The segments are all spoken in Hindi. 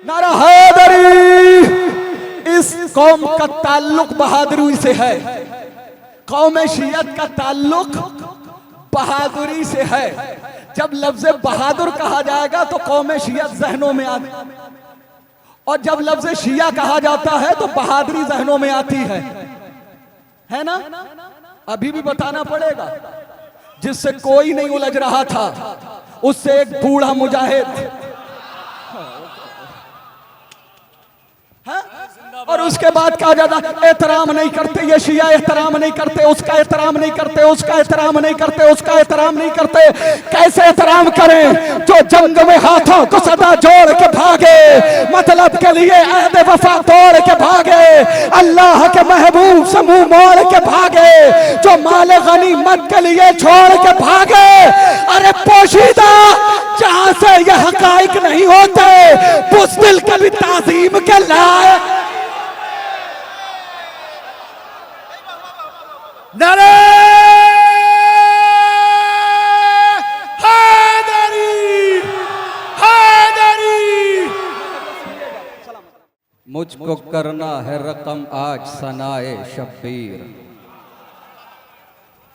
नारा हैदरी। इस कौम का ताल्लुक बहादुरी से है। कौम शियत का ताल्लुक बहादुरी से है। जब लफ्ज बहादुर कहा जाएगा तो कौम शियत जहनों में आती, और जब लफ्ज शिया कहा जाता है तो बहादुरी जहनों में आती है ना। अभी भी बताना पड़ेगा। जिससे कोई नहीं उलझ रहा था उससे एक बूढ़ा मुजाहिद, और उसके बाद कहा जाता एहतराम नहीं करते ये शिया, एहतराम नहीं करते उसका, एहतराम नहीं करते उसका, एहतराम नहीं करते उसका, एहतराम नहीं करते। कैसे एहतराम करें जो जंग में हाथों को सदा जोड़ के भागे, मतलब के लिए अहद वफा तोड़ के भागे, अल्लाह के महबूब से मुंह मोड़ के भागे, जो माल गनीमत के लिए छोड़ के भागे। अरे पोशीदा जहां से यह हकाइक नहीं होते बुज़दिल कभी ताज़ीम के लायक। नारे हैदरी, हैदरी। मुझको करना है रकम आज सनाए शब्बीर,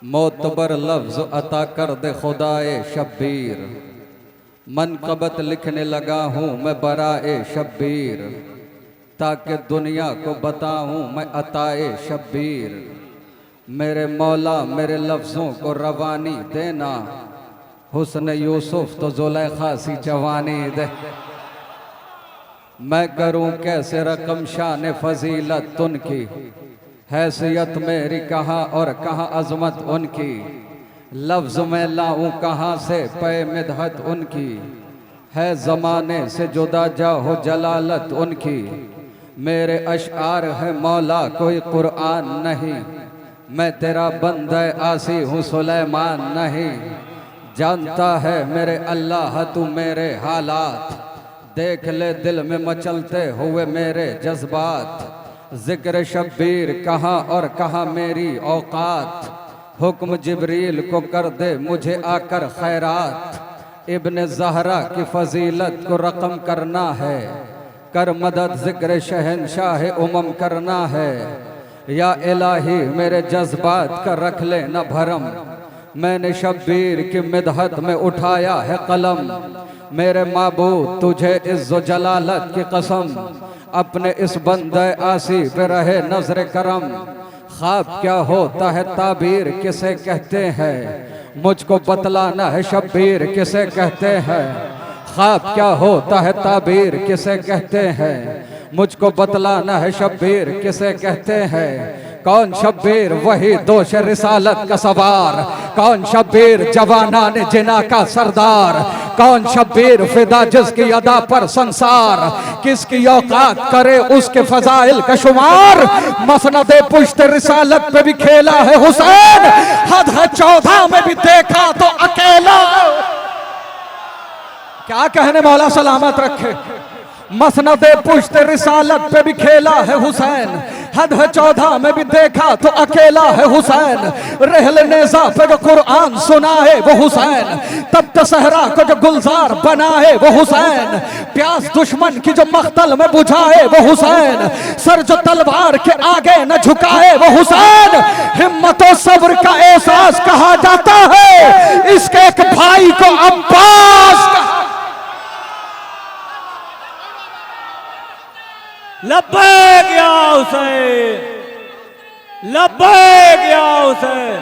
मोतबर लफ्ज अता कर दे खुदाए शब्बीर। मनकबत लिखने लगा हूँ मैं बराए शब्बीर, ताकि दुनिया को बताऊँ मैं अताए शब्बीर। मेरे मौला मेरे लफ्ज़ों को रवानी देना, हुस्न यूसुफ तो जुलेखा सी जवानी दे। मैं करूं कैसे रकम शान फजीलत उनकी, हैसियत मेरी कहाँ और कहाँ अजमत उनकी। लफ्ज़ में लाऊं कहाँ से पे मिदहत उनकी, है ज़माने से जुदा जाहो जलालत उनकी। मेरे अशआर है मौला कोई कुरान नहीं, मैं तेरा बंदा आसी हूँ सुलेमान नहीं। जानता है मेरे अल्लाह तू मेरे हालात, देख ले दिल में मचलते हुए मेरे जज्बात। जिक्र शब्बीर कहाँ और कहाँ मेरी औकात, हुक्म जिब्रील को कर दे मुझे आकर खैरात। इब्न ज़हरा की फजीलत को रकम करना है, कर मदद जिक्र शहनशाह उमम करना है। या इलाही मेरे जज्बात का रख ले न भरम, मैंने शब्बीर की मिदहत में उठाया है कलम। मेरे माबूद तुझे इज़्ज़ो जलालत की कसम, अपने इस बंदे आसी पे रहे नजर करम। ख्वाब क्या होता है ताबीर किसे कहते हैं, मुझको बतलाना है शब्बीर किसे कहते हैं। ख्वाब क्या होता है ताबीर किसे कहते हैं, मुझको बतलाना है शब्बीर किसे कहते हैं। कौन शब्बीर वही दोष रिसालत का सवार, कौन शब्बीर जवाना ने जिना का सरदार। कौन शब्बीर फिदा जिसकी अदा पर संसार, किसकी औकात करे उसके फजाइल का शुमार। मसनदे पुश्त रिसालत पे भी खेला है हुसैन, हद है 14 में भी देखा तो अकेला। क्या कहने मौला सलामत रखे। मसनदे पुश्त रिसालत पे भी खेला है हुसैन, हद है 14 में भी देखा तो अकेला है हुसैन। रहल नेज़ा पे जो कुरान सुना है वो हुसैन, तब तो सहरा को जो गुलजार बना है वो हुसैन। प्यास दुश्मन की जो मख्तल में बुझाए वो हुसैन, सर जो तलवार के आगे न झुकाए वो हुसैन। हिम्मत और सब्र का एहसास कहा जाता है इसके एक भाई को अब्बास कहा। लब्बैक या हुसैन, लब्बैक या हुसैन,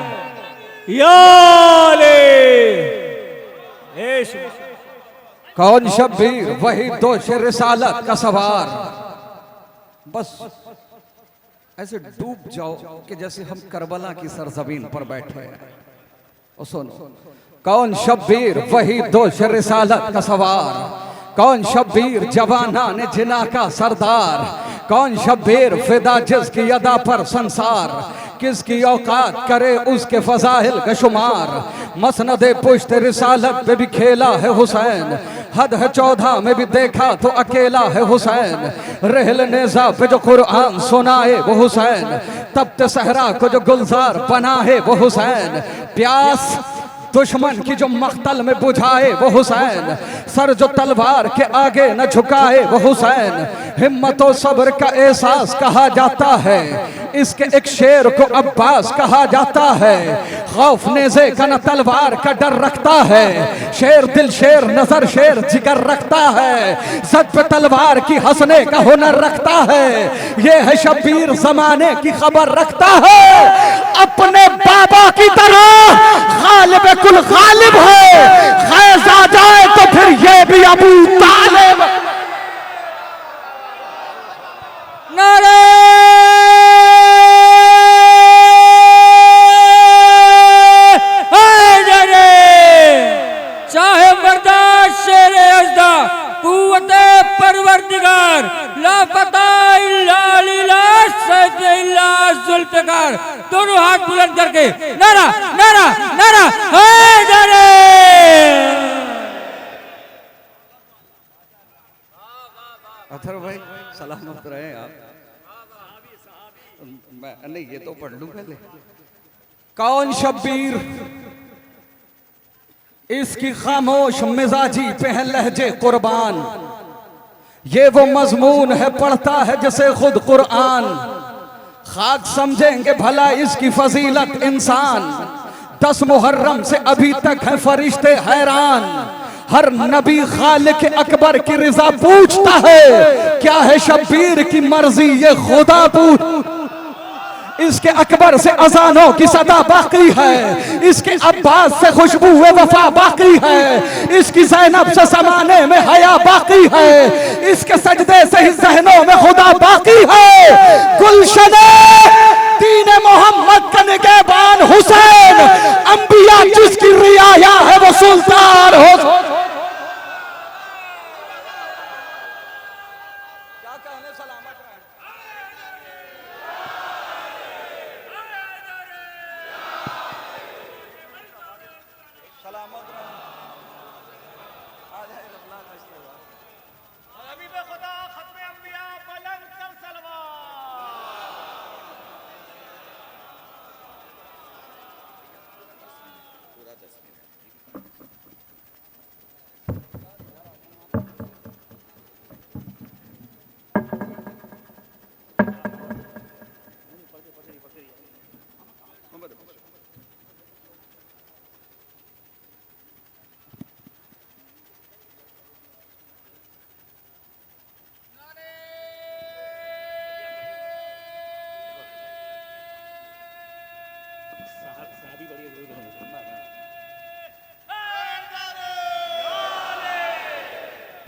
या अली। कौन शब्बीर वही दोष रिसालत का सवार। बस ऐसे डूब जाओ कि जैसे हम करबला की सरजमीन पर बैठे हैं। और सुनो, कौन शब्बीर वही दोष रिसालत का सवार, कौन शब्बीर जवाना ने जिना का सरदार। कौन शब्बीर फिदा जिसकी अदा पर संसार, किसकी औकात करे उसके फजाइल का शुमार। मसनदे पुश्त रिसालत पे भी खेला है हुसैन, हद है 14 में भी देखा तो अकेला है हुसैन। रहल नेज़ा पे जो कुरान सुनाए वो हुसैन, तब ते सहरा को जो गुलजार बना है वो हुसैन। प्यास दुश्मन की जो मख्तल में बुझाए वो हुसैन, सर जो तलवार के आगे न झुकाए वो हुसैन, हिम्मत और सब्र का एहसास कहा जाता है, इसके एक शेर को अब्बास कहा जाता है। खौफ नेज़े का न तलवार का डर रखता है, शेर दिल शेर नजर शेर जिगर रखता है, सद पे तलवार की हंसने का हुनर रखता है, ये है शब्बीर जमाने की खबर रखता है। अपने बाबा की तरह गालिब कुल गालिब है, खैज आ जाए तो फिर ये भी अबू तालिब। नारे हैदरे, चाहे बर्दाश्त शेर अज़दा कुव्वते परवरदिगार, लापता इल्ला लिल्लाह सद इल्ला जुल्फ़िकार। दोनों हाथ बुलंद करके नारा नारा नारा हैदरे। अथर भाई सलामत रहे आप। मैं नहीं ये तो पढ़ लूं पहले। कौन शब्बीर, इसकी खामोश मिजाजी पे है लहजे कुर्बान, ये वो मजमून है पढ़ता है जैसे खुद कुरान, खाक समझेंगे भला इसकी फजीलत इंसान, 10 मुहर्रम से अभी तक है फरिश्ते हैरान, हर नबी खालिक अकबर की रिजा पूछता है, क्या है शब्बीर की मर्जी ये खुदा पूछ। इसके अकबर से अजानों की सदा बाकी है, इसके अब्बास से खुशबू वफा बाकी है, इसकी ज़ैनब से ज़माने में हया बाकी है, इसके सजदे से ही ज़हनों में खुदा बाकी है। गुलशने दीन मोहम्मद का निगहबान हुसैन, अंबिया जिसकी रियाया है वो सुल्तान हो।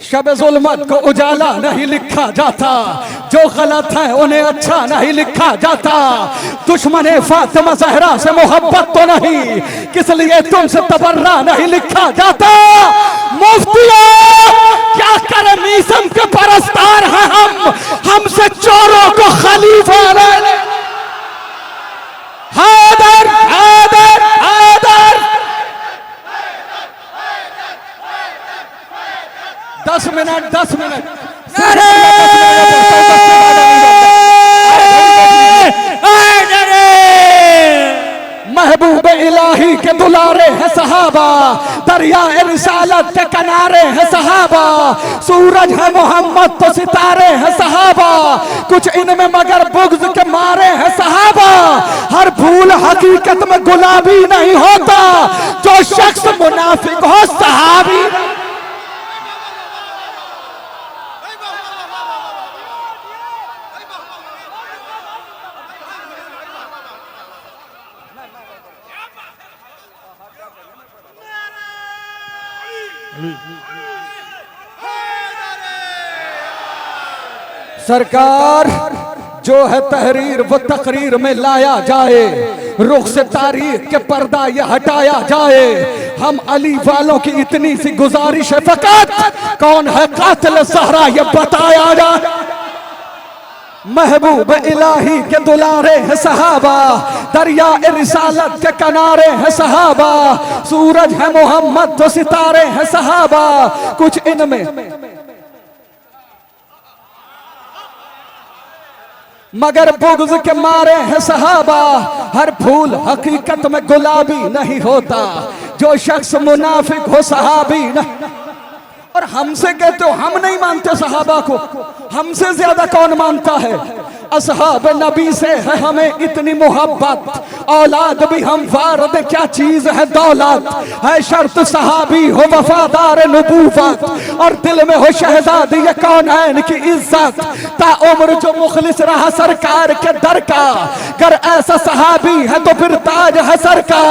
शब ज़ुल्मत को उजाला नहीं लिखा जाता, जो गलत है उन्हें अच्छा नहीं लिखा जाता, दुश्मन फातिमा ज़हरा से मोहब्बत तो नहीं, किस लिए तुमसे तबर्रा नहीं लिखा जाता। मुफ्तियों क्या करें, मीसम के परस्तार हैं हमसे चोरों को खलीफा हैदर हैदर हैदर। 10 minute 10 minute. महबूब इलाही के दुलारे हैं सहाबा, दरिया रिसालत के किनारे हैं सहाबा, सूरज है मोहम्मद तो सितारे हैं सहाबा, कुछ इनमें मगर बुग़्ज़ के मारे हैं सहाबा। हर भूल हकीकत में गुलाबी नहीं होता, जो शख्स मुनाफिक हो सहाबी। सरकार जो है तहरीर वो तकरीर में लाया जाए, रुख से तारीख के पर्दा ये हटाया जाए। हम अली वालों की इतनी सी गुजारिश है फकत, कौन है कातिल ज़हरा ये बताया जाए। महबूब इलाही के दुलारे हैं सहाबा, दरिया रिसालत के किनारे हैं सहाबा, सूरज है मोहम्मद तो सितारे हैं सहाबा, कुछ इनमें मगर बुग़्ज़ के मारे हैं सहाबा। हर फूल हकीकत में गुलाबी नहीं होता, जो शख्स मुनाफिक हो सहाबी न, और हमसे कहते हो हम नहीं मानते सहाबा को, हमसे ज्यादा कौन मानता है? असहाब नबी से है हमें इतनी मोहब्बत, औलाद भी हम वारद क्या चीज है दौलत, है शर्त सहाबी हो वफादार नबूवत, और दिल में हो शहजादी ये कौनैन की इज्जत, ताउम्र जो मुखलिस रहा सरकार के दर का, कर ऐसा सहाबी है तो फिर ताज है सर का।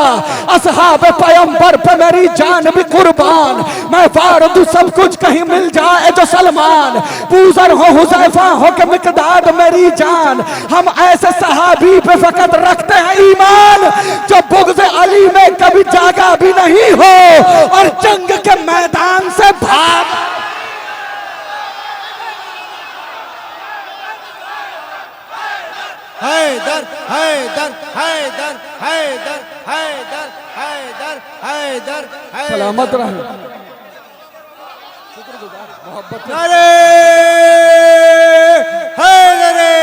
असहाब पैगंबर पे मेरी जान भी कुर्बान, मैं वारद सब कुछ कहीं मिल जाए जो सलमान, पूजर हो हुज़ैफा हो के मिकदाद मेरी जान, हम ऐसे सहाबी पे फकत रखते हैं ईमान, जो बुग़्ज़ अली में कभी जागा भी नहीं हो और जंग के मैदान से भाग। हैदर हैदर हैदर हैदर हैदर हैदर हैदर हैदर सलामत रहे। नारे हैदरे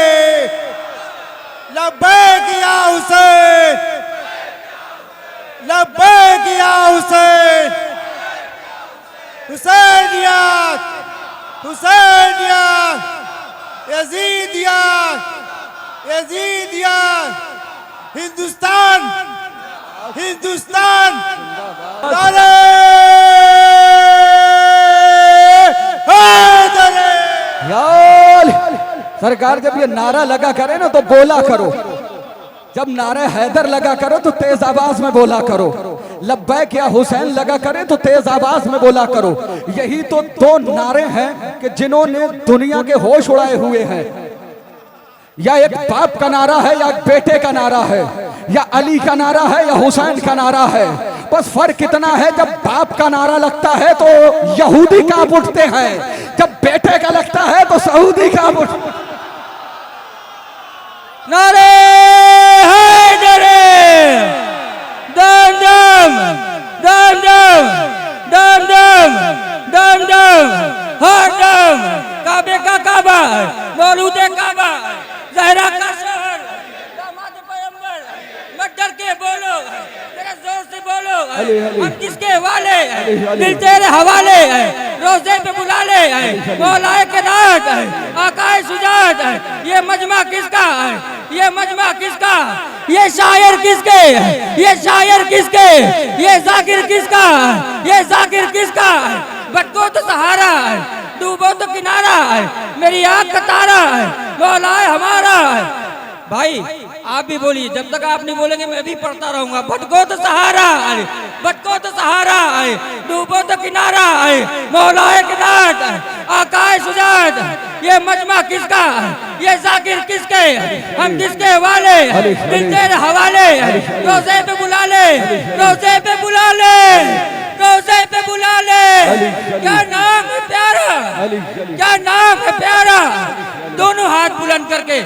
लब्बैक या हुसैन, लब्बैक या हुसैन, हुसैनियत हुसैनियत, यजीदियत यजीदियत, हिंदुस्तान हिंदुस्तान। नारे सरकार जब ये नारा लगा करे ना तो बोला करो, जब नारे हैदर लगा करो तो तेज आवाज में बोला करो, लब्बैक या हुसैन लगा करे तो तेज आवाज में बोला करो। यही तो दो नारे हैं कि जिन्होंने दुनिया के होश उड़ाए हुए हैं। या एक बाप का नारा है या एक बेटे का नारा है, या अली का नारा है या हुसैन का नारा है। बस फर्क इतना है, जब बाप का नारा लगता है तो यहूदी कांप उठते हैं, जब बेटे का लगता है तो सऊदी कांप उठते हैं। नारे हैदरे दम दम दम दम दम दम दम दम हर दम, काबे का काबा, मौलूदे काबा, ज़हरा का शहर, दामाद पैगंबर, मत डर के बोलो, जरा जोर से बोलो, हम किसके वाले हैं, दिल तेरे हवाले है, रोज़े पे बुला ले है, मौलाए के नात है, आकाए सुजात है। ये मजमा किसका है, ये मजमा किसका, ये शायर किसके है, ये शायर किसके, ये जाकिर किसका है, ये जाकिर किसका है। भटको तो सहारा है, डूबो तो किनारा है, मेरी आँख का तारा है, मौला है हमारा है। भाई आप भी बोलिए, जब तक आप नहीं बोलेंगे मैं भी पढ़ता रहूंगा। भटको तो सहारा है, भटको तो सहारा है, डूबो तो किनारा है, मौला है किनारा है, आकाए सुजात है। ये मजमा किसका है, ये जाकिर किसके, हम किसके वाले, दिल तेरे हवाले, रोज़े पे बुला ले, रोज़े पे बुला ले, रोज़े पे बुला ले। क्या नाम है प्यारा, क्या नाम है प्यारा। दोनों हाथ बुलंद करके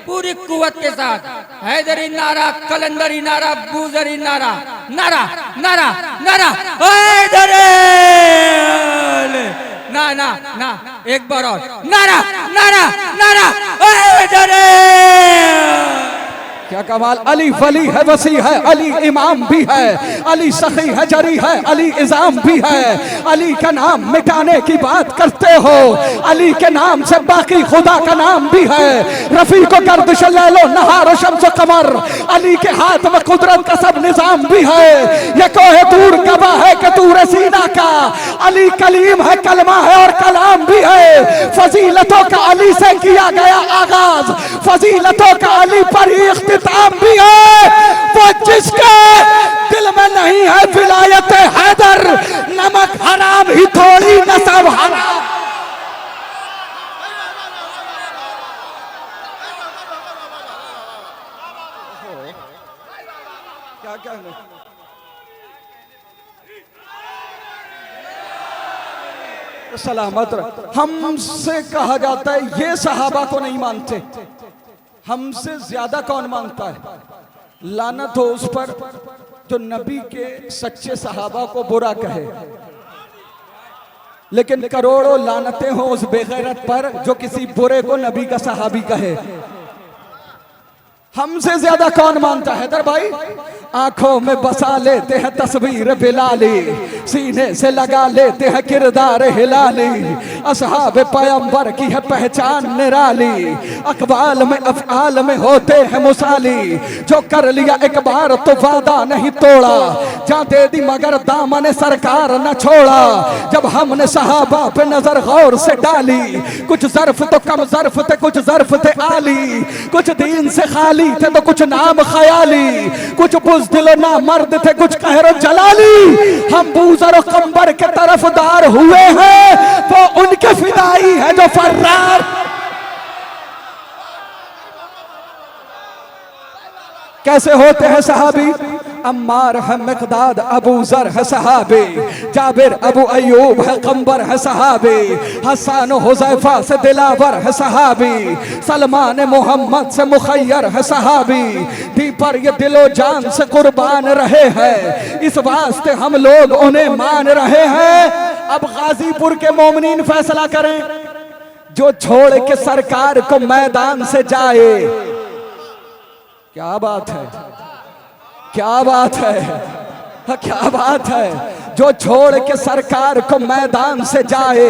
पूरी कुव्वत के साथ, हैदरी नारा, कलंदरी नारा, बूजरी नारा, नारा नारा नारा हैदरी, ना ना ना एक बार और, नारा नारा नारा हैदरी। क्या कमाल। अली वली है, वसी है, अली इमाम भी है, अली सखी है, जरी है, अली इज़ाम भी है। अली का नाम मिटाने की बात करते हो, अली के नाम से बाकी खुदा का नाम भी है। रफी को गर्दिश लैलो नहार शम्स कमर, अली के हाथ में कुदरत का सब निजाम भी है। ये कोहे दूर गवाह है कि तूरे सीना का, अली कलीम है, कलमा है और कलाम भी है। फजीलतों का अली से किया गया आगाज, फजीलतों का अली पर ही इख्तिताम भी है। वो जिसके दिल में नहीं है विलायत हैदर, नमक हराम ही थोड़ी नसब हराम। क्या कहना, सलामत रह। हमसे कहा जाता है ये सहाबा को नहीं मानते, हमसे ज्यादा कौन मानता है। लानत हो उस पर जो नबी के सच्चे सहाबा को बुरा कहे, लेकिन करोड़ों लानतें हो उस बेगैरत पर जो किसी बुरे को नबी का सहाबी कहे। हमसे ज्यादा कौन मानता है हैदर भाई। आंखों में बसा लेते हैं तस्वीर बिलाली, सीने से लगा लेते हैं किरदार हिलाली। असहाब पैगंबर की है पहचान निराली, अकबाल में अफआल में होते हैं मुसाली। जो कर लिया एक बार तो वादा नहीं तोड़ा, जा दे दी मगर दामन सरकार न छोड़ा। जब हमने सहाबा पे नजर गौर से डाली, कुछ ज़र्फ तो कम ज़र्फ थे, कुछ ज़र्फ थे आली, कुछ दीन से खाली थे तो कुछ नाम ख्याली, कुछ बुज़दिल ना मर्द थे कुछ कहरो जलाली। हम बूज़र और कंबर के तरफदार हुए हैं तो उनके फिदाई है जो फर्रार। कैसे होते हैं सहाबी? अम्मार है मिक़दाद, अबू ज़र है सहाबी, जाबिर अबू अयूब है कंबर है सहाबी, हसन हुज़ैफा से दिलावर है सहाबी, सलमान मोहम्मद से मुखय्यर है सहाबी। दी पर ये दिलो जान से कुर्बान रहे हैं, इस वास्ते हम लोग उन्हें मान रहे हैं। अब गाजीपुर के मोमिनीन फैसला करें, जो छोड़ के सरकार को मैदान से जाए। क्या बात है, क्या बात है, क्या बात है। जो छोड़ के सरकार को मैदान से जाए,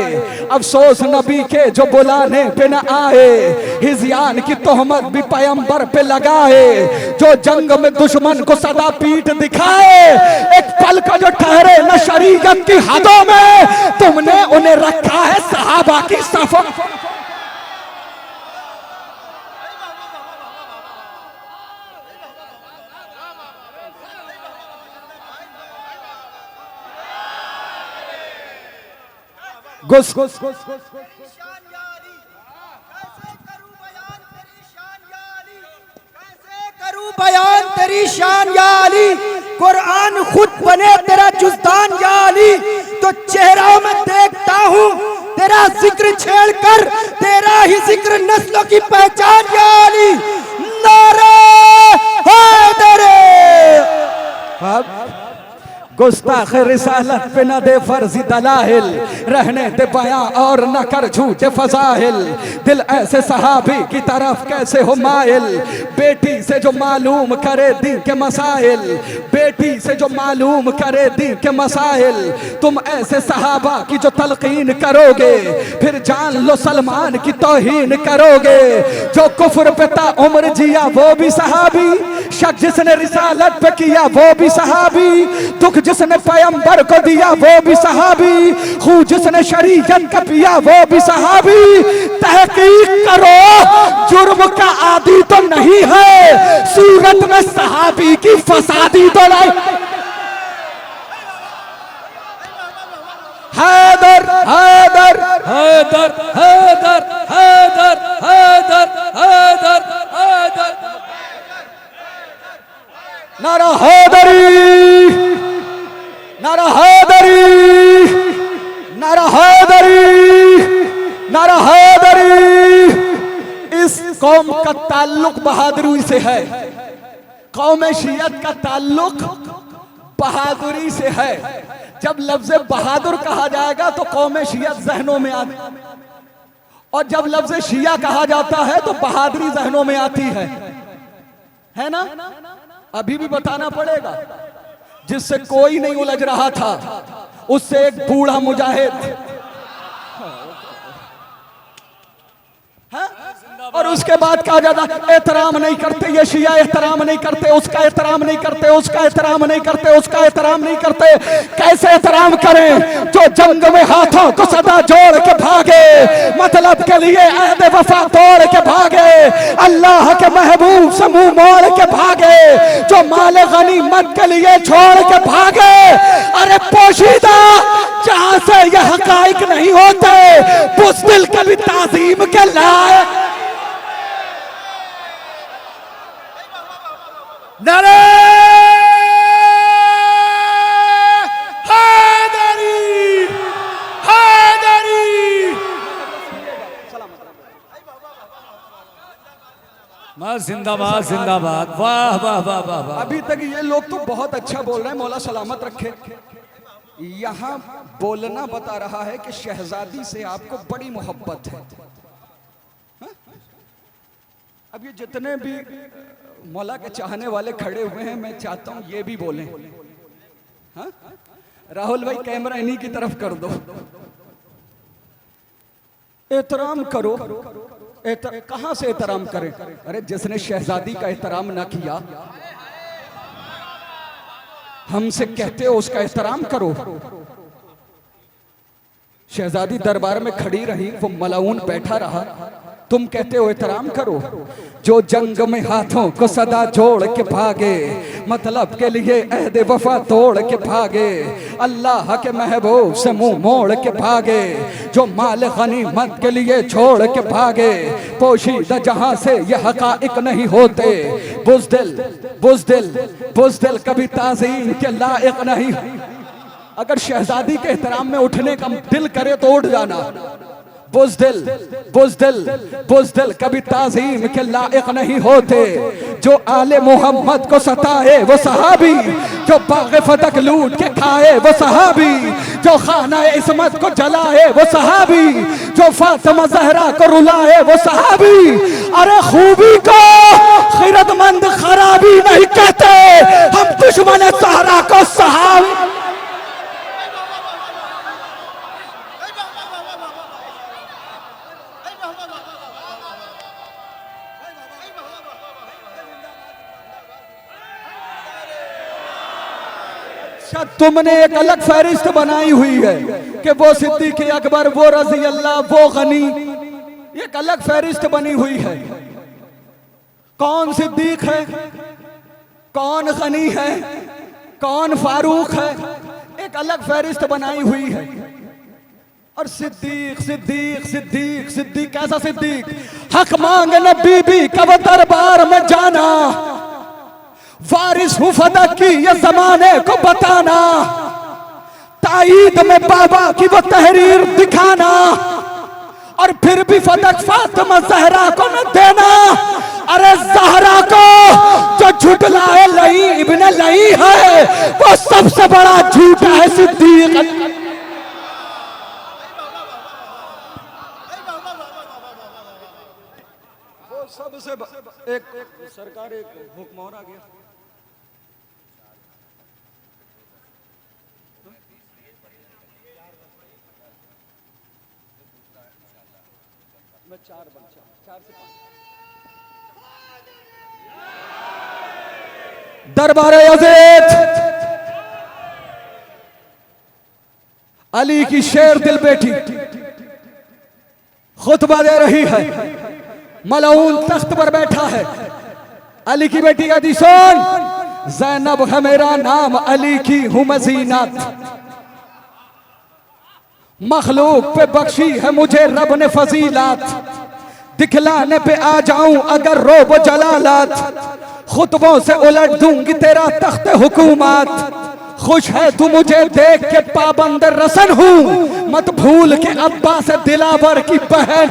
अफसोस नबी के जो बुलाने पे न आए। हिज़यान की तोहमत भी पैगंबर पे लगाए, जो जंग में दुश्मन को सदा पीठ दिखाए। एक पल का जो ठहरे न शरीयत की हदों में, तुमने उन्हें रखा है सहाबा की सफ़ों। गुस गुस गुस बयान तेरी शान या अली, कुरान खुद बने तेरा जुज़दान या अली। तो चेहरा में देखता हूँ तेरा जिक्र छेड़ कर, तेरा ही जिक्र नस्लों की पहचान या अली। नारे हैदरे। गुस्ताख रिसालत पे न दे फर्जी दलाहिल, रहने दे बयां और न कर झूठे फजाहिल। दिल ऐसे सहाबी की तरफ कैसे हो माइल, बेटी से जो मालूम करे दीन के मसाइल, बेटी से जो मालूम करे दीन के मसाइल। तुम ऐसे सहाबा की जो तलकीन करोगे, फिर जान लो सलमान की तौहीन करोगे। जो कुफ्र पे ता उम्र जिया वो भी सहाबी, शक जिसने रिसालत पे किया वो भी सहाबी, दुख जिसने पैगंबर को दिया वो भी सहाबी, खून जिसने शरीयत का पिया वो भी सहाबी। तहकीक करो जुर्म का आदि तो नहीं है, सूरत में सहाबी की फसादी तो नहीं। हैदर हैदर हैदर हैदर हैदर हैदर हैदर हैदर। नारा हैदरी, नारा हैदरी, नारा हैदरी, नारा हैदरी। इस कौम का ताल्लुक बहादुरी से है, कौम शियत का ताल्लुक बहादुरी से है। जब लफ्ज़ बहादुर कहा जाएगा तो कौम शियत जहनों में आती, और जब लफ्ज़ शिया कहा जाता है तो बहादुरी जहनों में आती है ना? अभी भी बताना पड़ेगा। जिससे कोई नहीं उलझ रहा था, उससे एक बूढ़ा मुजाहिद, और उसके बाद कहा जाता एहतराम नहीं करते ये शिया, एहतराम नहीं करते उसका, एहतराम नहीं करते उसका, एहतराम नहीं करते उसका, एहतराम नहीं करते। कैसे एहतराम करें जो जंग में हाथों को सदा जोड़ के भागे, मतलब के लिए अहद वफा तोड़ के भागे, अल्लाह के महबूब से मुंह मोड़ के भागे, जो माल गनीमत के लिए छोड़ के भागे। अरे पोशीदा जहां से यह हकाइक नहीं होते, बुज़दिल के भी ताज़ीम के लायक। नारे हैदरी, हैदरी। मां जिंदाबाद जिंदाबाद। वाह वाह वाह वाह वाह। अभी तक ये लोग तो बहुत अच्छा बोल रहे हैं, मौला सलामत रखे। यहाँ बोलना बता रहा है कि शहजादी से आपको बड़ी मोहब्बत है। अब ये जितने भी मौला के चाहने वाले खड़े हुए हैं, मैं चाहता हूं ये भी बोलें। हाँ राहुल भाई, कैमरा इन्हीं की तरफ कर दो। एहतराम करो। कहां से एहतराम करें? अरे जिसने शहजादी का एहतराम ना किया, हमसे कहते हो उसका एहतराम करो। शहजादी दरबार में खड़ी रही, वो मलाउन बैठा रहा, तुम कहते हो एहतराम करो। जो जंग में हाथों को सदा जोड़ के भागे, मतलब के लिए अहद वफा तोड़ के भागे, अल्लाह के महबूब से मुंह मोड़ के भागे, जो माल गनीमत के लिए छोड़ के भागे, पोशीदा जहां से ये हकाइक नहीं होते, बुज़दिल बुज़दिल बुज़दिल कभी ताज़ीम के लायक नहीं। अगर शहजादी के एहतराम में उठने का दिल करे तो उठ जाना। बुज़दिल बुज़दिल बुज़दिल कभी ताज़ीम के लायक नहीं होते। जो आले मोहम्मद को सताए वो सहाबी, जो बाग़ फतक लूट के खाए वो सहाबी, जो खाना इस्मत को जलाए वो सहाबी, जो फातिमा ज़हरा को रुलाए वो सहाबी। अरे खूबी को खैरतमंद खराबी नहीं कहते, हम दुश्मन सहरा को सहाबी। तुमने एक अलग फहरिस्त बनाई हुई है कि वो सिद्दीक़ अकबर, वो रज़ी अल्लाह, वो गनी, एक अलग फहरिस्त बनी हुई है। कौन सिद्दीक है, कौन गनी है, कौन फारूक है, एक अलग फहरिस्त बनाई हुई है। और सिद्दीक सिद्दीक सिद्दीक सिद्दीक कैसा सिद्दीक? हक मांगने बीबी कब दरबार में जाना, वारिस हूं फदक की ये जमाने को बताना, ताईद में बाबा की वो तहरीर दिखाना, और फिर भी फदक फातिमा ज़हरा को न देना। अरे ज़हरा को जो झुटलाए लई इब्ने लई है, वो सबसे बड़ा झूठा है सिद्दीक। वो सबसे एक सरकार, एक हुक्म और आ गया। चार से 5 दरबार यज़ीद अली की शेर दिल बेटी खुतबा दे रही है। मलाउन तख्त पर बैठा है। अली की बेटी कहती, सुन, ज़ैनब है मेरा नाम, अली की हूं मैं ज़ीनत, मखलूक पे बख्शी है मुझे रब ने फजीलत, दिखलाने पे आ जाऊं अगर रोब जलालत, खुतबों से उलट दूंगी तेरा तख्त हुकूमत, खुश है तू मुझे देख के पाबंद रसन हूं, मत भूल के अब्बा से दिलावर की बहन।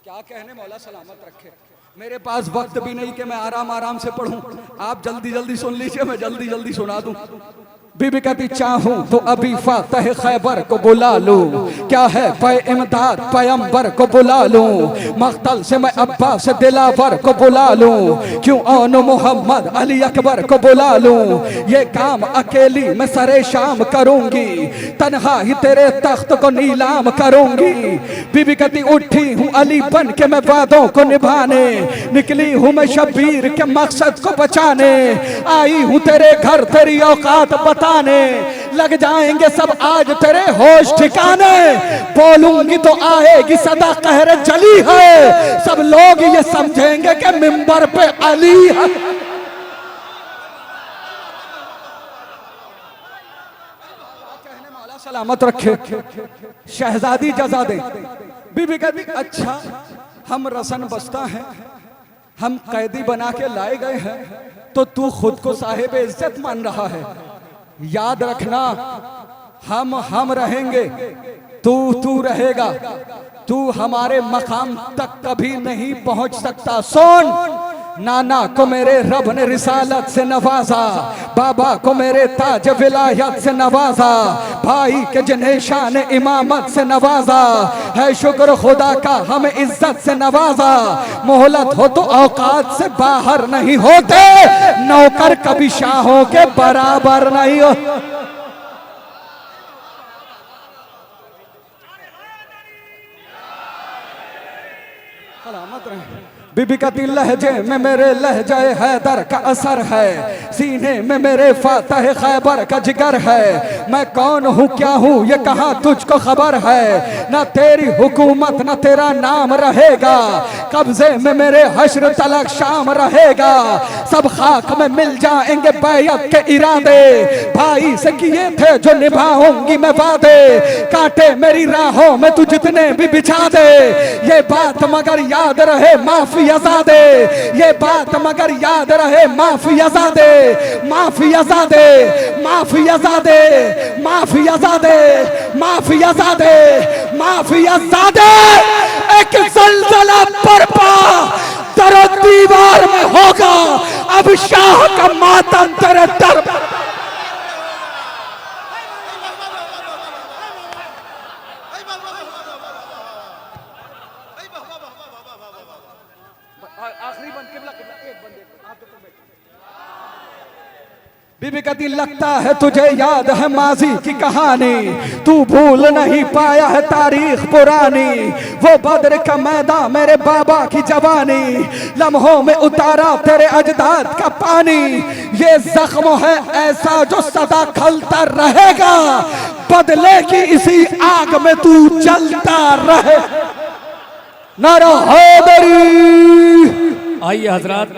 क्या कहने, मौला सलामत रखे। मेरे पास वक्त भी नहीं कि मैं आराम आराम से पढ़ूं, आप जल्दी जल्दी सुन लीजिए, मैं जल्दी जल्दी सुना दूं। बीबी कहती, चाहूं तो अभी फातह खैबर को बुला लूं, क्या है पे इमदाद पैगंबर को बुला लूं, मख्तल से मैं अब्बा से दिलावर को बुला लूं, क्यों ओन मोहम्मद अली अकबर को बुला लूं, ये काम अकेली मैं सरे शाम करूंगी, तन्हा ही तेरे तख्त को नीलाम करूंगी। बीबी कहती, उठी हूँ अली बन के मैं वादों को निभाने, निकली हूँ मैं शब्बीर के मकसद को बचाने, आई हूँ तेरे घर तेरी औकात बताने, लग जाएंगे सब आज तेरे होश ठिकाने, बोलूंगी तो आएगी सदा कहर जली है, सब लोग ये समझेंगे कि मिंबर पे अली है। मौला सलामत रखे। शहजादी जजा दे। बीबी कहती, अच्छा हम रसन बस्ता हैं, हम कैदी बना के लाए गए हैं, तो तू खुद को साहिब इज्जत मान रहा है। याद रखना, हम रहेंगे, तू रहेगा, तू हमारे मकाम तक कभी नहीं पहुंच सकता। सुन, नाना को मेरे रब ने रिसालत से नवाजा, बाबा को मेरे ताज विलायत से नवाजा, भाई के जिन्हें शान इमामत से नवाजा, है शुक्र खुदा का हमें इज्जत से नवाजा। मोहलत हो तो औकात से बाहर नहीं होते, नौकर कभी शाहों के बराबर नहीं हो। सलामत रहे। बीबी का दिल लहजे में मेरे लहजाए हैदर का असर है, सीने में मेरे फातह खैबर का जिगर है। मैं कौन हूँ क्या हूँ ये कहाँ तुझको खबर है, ना तेरी हुकूमत ना तेरा नाम रहेगा, कब्जे में मेरे हश्र तलक शाम रहेगा। सब खाक में मिल जाएंगे बैयत के इरादे, भाई से किए थे जो निभाऊंगी मैं वादे। कांटे मेरी राहों में तू जितने भी बिछा दे, ये बात मगर याद रहे माफी अज़ादे, ये बात मगर याद रहे माफी अज़ादे, माफी अज़ादे, माफी अज़ादे, माफी अज़ादे, माफी अज़ादे, माफी अज़ादे। एक ज़लज़ला बरपा दरो दीवार में होगा, अब शाह का मातम तेरे दर पर। बीबी का दिल लगता है तुझे याद है माजी की कहानी, तू भूल नहीं पाया है तारीख पुरानी। वो बद्र का मैदान मेरे बाबा की जवानी, लम्हों में उतारा तेरे अजदाद का पानी। ये जख्म है ऐसा जो सदा खलता रहेगा, बदले की इसी आग में तू जलता रहे। नारा हैदरी। आइए हजरात,